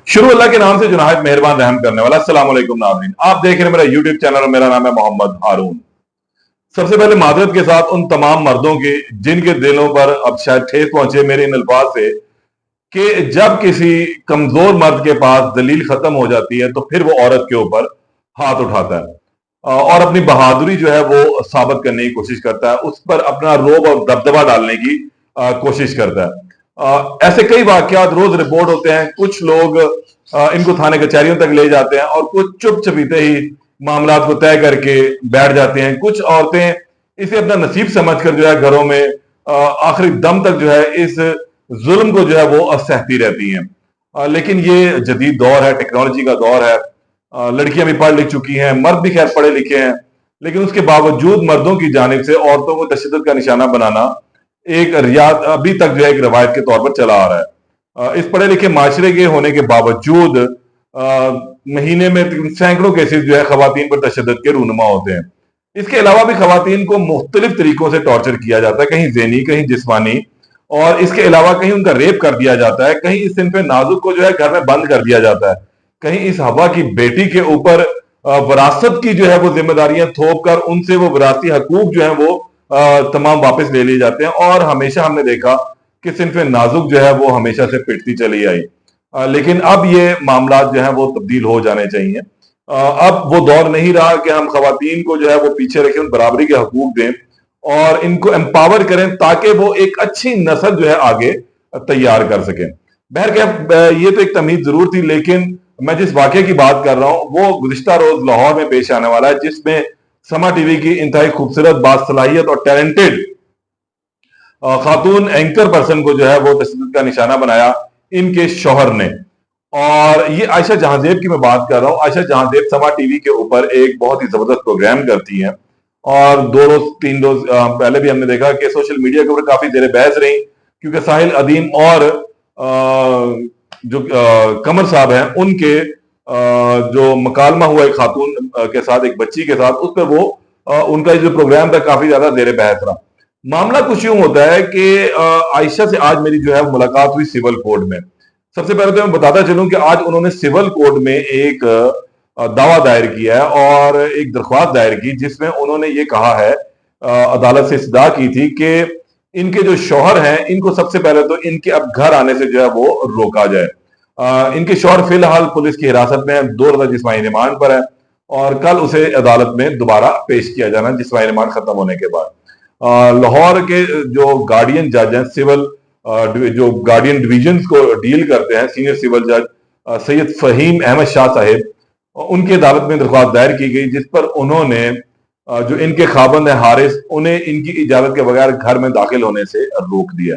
शुरू अल्लाह के नाम से जो नहायत मेहरबान रहम करने वाला। अस्सलाम वालेकुम नाज़रीन, आप देख रहे हैं मेरा यूट्यूब चैनल और मेरा नाम है मोहम्मद हारून। सबसे पहले मादरत के साथ उन तमाम मर्दों के जिनके दिलों पर अब शायद ठेस पहुंचे मेरे इन अल्फाज से कि जब किसी कमजोर मर्द के पास दलील खत्म हो जाती है तो फिर वो औरत के ऊपर हाथ उठाता है और अपनी बहादुरी जो है वो साबित करने की कोशिश करता है, उस पर अपना रोब और दबदबा डालने की कोशिश करता है। ऐसे कई वाकयात रोज रिपोर्ट होते हैं। कुछ लोग इनको थाने कचहरियों तक ले जाते हैं और कुछ चुप चपीते ही मामला को तय करके बैठ जाते हैं। कुछ औरतें इसे अपना नसीब समझकर जो है घरों में आखिरी दम तक जो है इस जुल्म को जो है वो सहती रहती हैं। लेकिन ये जदीद दौर है, टेक्नोलॉजी का दौर है। लड़कियां भी पढ़ लिख चुकी हैं, मर्द भी खैर पढ़े लिखे हैं, लेकिन उसके बावजूद मर्दों की जानिब से औरतों को तशद्दुद का निशाना बनाना एक रियात अभी तक जो है एक रवायत के तौर पर चला आ रहा है। इस पढ़े लिखे माशरे के होने के बावजूद महीने में सैकड़ों केसेस जो है खवातीन पर तशद्दुद के रूनुमा होते हैं। इसके अलावा भी खवातीन को मुख्तलिफ तरीकों से टॉर्चर किया जाता है, कहीं ज़हनी, कहीं जिस्मानी, और इसके अलावा कहीं उनका रेप कर दिया जाता है, कहीं इस सिनफ नाजुक को जो है घर में बंद कर दिया जाता है, कहीं इस हवा की बेटी के ऊपर विरासत की जो है वो जिम्मेदारियां थोप कर उनसे वो विरासती हकूक जो है वो तमाम वापस ले लिए जाते हैं। और हमेशा हमने देखा कि सिनफ नाजुक जो है वो हमेशा से पिटती चली आई। लेकिन अब ये मामला जो है वो तब्दील हो जाने चाहिए। अब वो दौर नहीं रहा कि हम खवातीन को जो है वो पीछे रखें, उन बराबरी के हकूक दें और इनको एम्पावर करें ताकि वो एक अच्छी नस्ल जो है आगे तैयार कर सकें। बहरकैफ ये तो एक तमीज जरूर थी, लेकिन मैं जिस वाक्य की बात कर रहा हूं वो गुज़िश्ता रोज लाहौर में पेश आने वाला है, जिसमें समा टीवी की इंतहाई खूबसूरत, बासलाहियत और टैलेंटेड खातून एंकर पर्सन को जो है वो तशद्दुद का निशाना बनाया इनके शौहर ने। और ये आयशा जहांजेब की मैं बात कर रहा हूँ। आयशा जहांजेब समा टीवी के ऊपर एक बहुत ही जबरदस्त प्रोग्राम करती हैं और 2 रोज 3 रोज पहले भी हमने देखा कि सोशल मीडिया के ऊपर काफी देर बहस रही, क्योंकि साहिल अदीम और जो कमर साहब हैं उनके जो मकालमा हुआ एक खातून के साथ, एक बच्ची के साथ, उस पर वो उनका जो प्रोग्राम था काफी ज्यादा जेर बहस रहा। मामला कुछ यूं होता है कि आयशा से आज मेरी जो है मुलाकात हुई सिविल कोर्ट में। सबसे पहले तो मैं बताता चलूं कि आज उन्होंने सिविल कोर्ट में एक दावा दायर किया है और एक दरख्वास्त दायर की, जिसमें उन्होंने ये कहा है, अदालत से इस्तदा की थी कि इनके जो शौहर हैं इनको सबसे पहले तो इनके अब घर आने से जो है वो रोका जाए। इनके शौहर फिलहाल पुलिस की हिरासत में 2 रोज़ा जिस्मानी रिमांड पर है और कल उसे अदालत में दोबारा पेश किया जाना जिस्मानी रिमांड खत्म होने के बाद। लाहौर के जो गार्डियन जज हैं, सिविल जो गार्डियन डिवीजन को डील करते हैं, सीनियर सिविल जज सैयद फहीम अहमद शाह साहेब, उनकी अदालत में दरख्वास्त दायर की गई, जिस पर उन्होंने जो इनके खाबंद है हारिस, उन्हें इनकी इजाजत के बगैर घर में दाखिल होने से रोक दिया।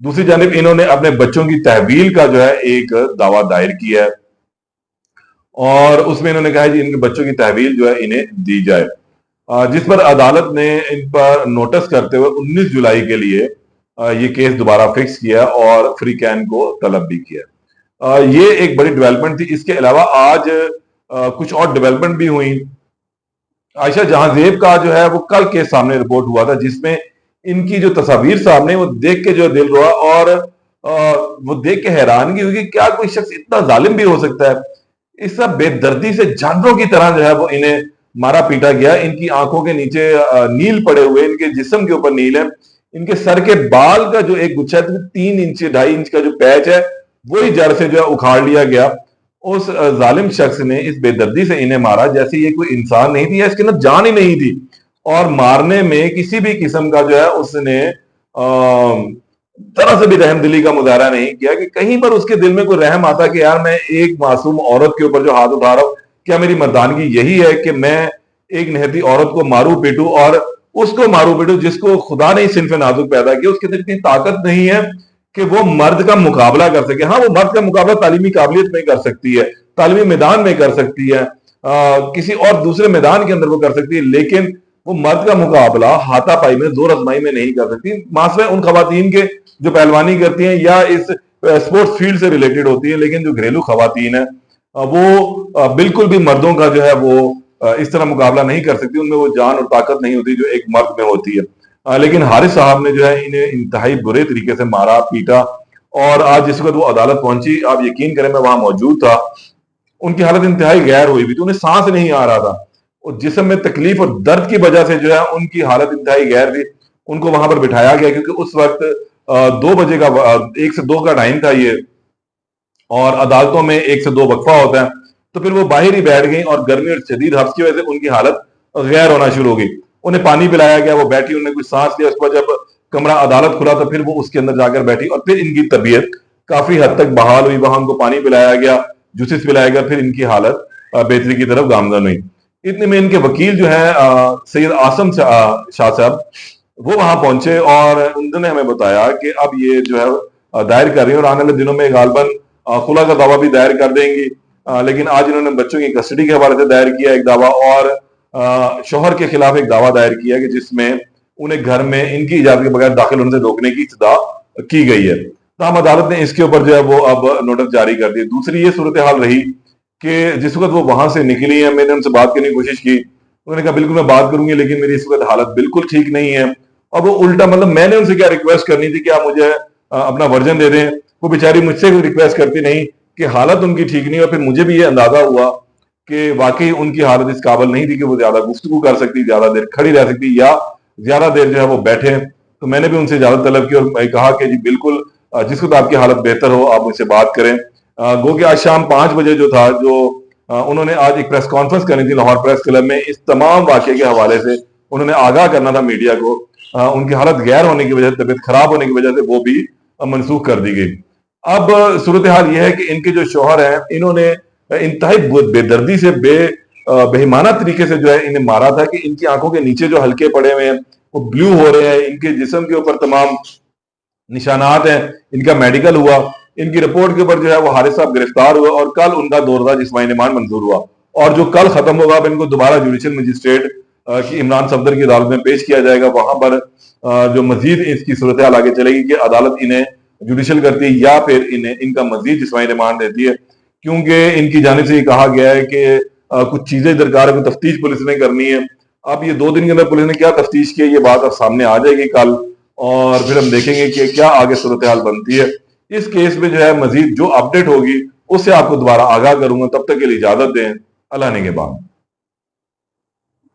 दूसरी जानिब इन्होंने अपने बच्चों की तहवील का जो है एक दावा दायर किया है और उसमें इन्होंने कहा है कि इनके बच्चों की तहवील जो है इन्हें दी जाए, जिस पर अदालत ने इन पर नोटिस करते हुए 19 जुलाई के लिए ये केस दोबारा फिक्स किया और फ्री कैन को तलब भी किया। ये एक बड़ी डेवलपमेंट थी। इसके अलावा आज कुछ और डेवलपमेंट भी हुई। आयशा जहांजेब का जो है वो कल केस सामने रिपोर्ट हुआ था, जिसमें इनकी जो तस्वीर सामने, वो देख के जो दिल रोआ और वो देख के हैरानगी हुई कि क्या कोई शख्स इतना जालिम भी हो सकता है। इस सब बेदर्दी से जानवरों की तरह जो है वो इन्हें मारा पीटा गया। इनकी आंखों के नीचे नील पड़े हुए, इनके जिस्म के ऊपर नील है, इनके सर के बाल का जो एक गुच्छा 3 इंच 2.5 इंच का जो पैच है वही जड़ से जो है उखाड़ लिया गया। उस जालिम शख्स ने इस बेदर्दी से इन्हें मारा जैसे ये कोई इंसान नहीं थी या इसके अंदर जान ही नहीं थी, और मारने में किसी भी किस्म का जो है उसने तरह से भी रहमदिली का मुजाहरा नहीं किया कि कहीं पर उसके दिल में कोई रहम आता कि यार मैं एक मासूम औरत के ऊपर जो हाथ उठा रहा हूं, क्या मेरी मर्दानगी यही है कि मैं एक निहती औरत को मारू पीटू, और उसको मारू पीटू जिसको खुदा ने सिनफ नाजुक पैदा किया, उसके अंदर इतनी ताकत नहीं है कि वो मर्द का मुकाबला कर सके। हाँ, वो मर्द का मुकाबला तालीमी काबिलियत में कर सकती है, तालीमी मैदान में कर सकती है, किसी और दूसरे मैदान के अंदर वो कर सकती है, लेकिन वो मर्द का मुकाबला हाथापाई में, जोर आजमाई में नहीं कर सकती। मासले उन खवातीन के जो पहलवानी करती हैं या इस स्पोर्ट्स फील्ड से रिलेटेड होती है, लेकिन जो घरेलू खवातीन है वो बिल्कुल भी मर्दों का जो है वो इस तरह मुकाबला नहीं कर सकती। उनमें वो जान और ताकत नहीं होती जो एक मर्द में होती है। लेकिन हारिस साहब ने जो है इन्हें इंतहाई बुरे तरीके से मारा पीटा और आज जिस वक्त वो अदालत पहुंची, आप यकीन करें मैं वहां मौजूद था, उनकी हालत इंतहाई गैर हुई हुई थी, उन्हें सांस नहीं आ रहा था और जिस्म में तकलीफ और दर्द की वजह से जो है उनकी हालत इंतहाई गैर थी। उनको वहां पर बिठाया गया क्योंकि उस वक्त 2 बजे का 1 से 2 का टाइम था ये, और अदालतों में 1 से 2 वक्फा होता है। तो फिर वो बाहर ही बैठ गई और गर्मी और शदीद हफ्स की वजह से उनकी हालत गैर होना शुरू हो गई। उन्हें पानी पिलाया गया, वो बैठी, उन्हें कुछ सांस लिया, उसके बाद जब कमरा अदालत खुला तो फिर वो उसके अंदर जाकर बैठी और फिर इनकी तबीयत काफी हद तक बहाल हुई। वहां उनको पानी पिलाया गया, जूसेस पिलाया गया, फिर इनकी हालत बेहतरी की तरफ गामजन हुई। इतने में इनके वकील जो है सैयद आसम शाह साहब, वो वहां पहुंचे और उन्होंने हमें बताया कि अब ये जो है दायर कर रही है और आने वाले दिनों में गालबन खुला का दावा भी दायर कर देंगी। लेकिन आज इन्होंने बच्चों की कस्टडी के हवाले से दायर किया एक दावा और शोहर के खिलाफ एक दावा दायर किया कि जिसमें उन्हें घर में इनकी इजाजत के बगैर दाखिल होने से रोकने की इस्तदा की गई है। तमाम अदालत ने इसके ऊपर जो है वो अब नोटिस जारी कर दिया। दूसरी ये सूरत हाल रही कि जिस वक्त वो वहां से निकली है, मैंने उनसे बात करने की कोशिश की, उन्होंने कहा बिल्कुल मैं बात करूंगी लेकिन मेरी इस वक्त हालत बिल्कुल ठीक नहीं है। अब वो उल्टा, मतलब मैंने उनसे क्या रिक्वेस्ट करनी थी कि आप मुझे अपना वर्जन दे दें, वो बेचारी मुझसे कोई रिक्वेस्ट करती नहीं कि हालत उनकी ठीक नहीं। और फिर मुझे भी ये अंदाजा हुआ कि वाकई उनकी हालत इस काबिल नहीं थी कि वो ज्यादा गुफ्तगू कर सकती, ज्यादा देर खड़ी रह सकती या ज्यादा देर जो है वो बैठे। तो मैंने भी उनसे इजाजत तलब की और मैं कहा कि जी बिल्कुल जिस वक्त आपकी हालत बेहतर हो आप मुझसे बात करें। गो कि आज शाम 5 बजे जो था, जो उन्होंने आज एक प्रेस कॉन्फ्रेंस करनी थी लाहौर प्रेस क्लब में, इस तमाम वाकये के हवाले से उन्होंने आगाह करना था मीडिया को। उनकी हालत गैर होने की वजह से, तबीयत खराब होने की वजह से वो भी मनसूख कर दी गई। अब सूरत हाल यह है कि इनके जो शौहर हैं, इन्होंने इंतहाई बेदर्दी से बेईमाना तरीके से जो है इन्हें मारा था कि इनकी आंखों के नीचे जो हल्के पड़े हुए हैं वो ब्लू हो रहे हैं, इनके जिस्म के ऊपर तमाम निशानात हैं। इनका मेडिकल हुआ, इनकी रिपोर्ट के ऊपर जो है वो हारिस साहब गिरफ्तार हुआ और कल उनका दौरा जिस्मानी रिमांड मंजूर हुआ और जो कल खत्म होगा अब इनको दोबारा जुडिशियल मजिस्ट्रेट की इमरान सफदर की अदालत में पेश किया जाएगा। वहां पर जो मजीद इसकी सूरत हाल आगे चलेगी कि अदालत इन्हें जुडिशियल करती है या फिर इन्हें इनका मजीद जिस्मानी रिमांड देती है, क्योंकि इनकी जानिब से ये कहा गया है कि कुछ चीजें दरकार है, कुछ तफ्तीश पुलिस ने करनी है। अब ये 2 दिन के अंदर पुलिस ने क्या तफ्तीश की है ये बात अब सामने आ जाएगी कल, और फिर हम देखेंगे कि क्या आगे सूरत हाल बनती है। इस केस में जो है मजीद जो अपडेट होगी उससे आपको दोबारा आगाह करूंगा। तब तक के लिए इजाजत दें, अल्लाह ने के बाद।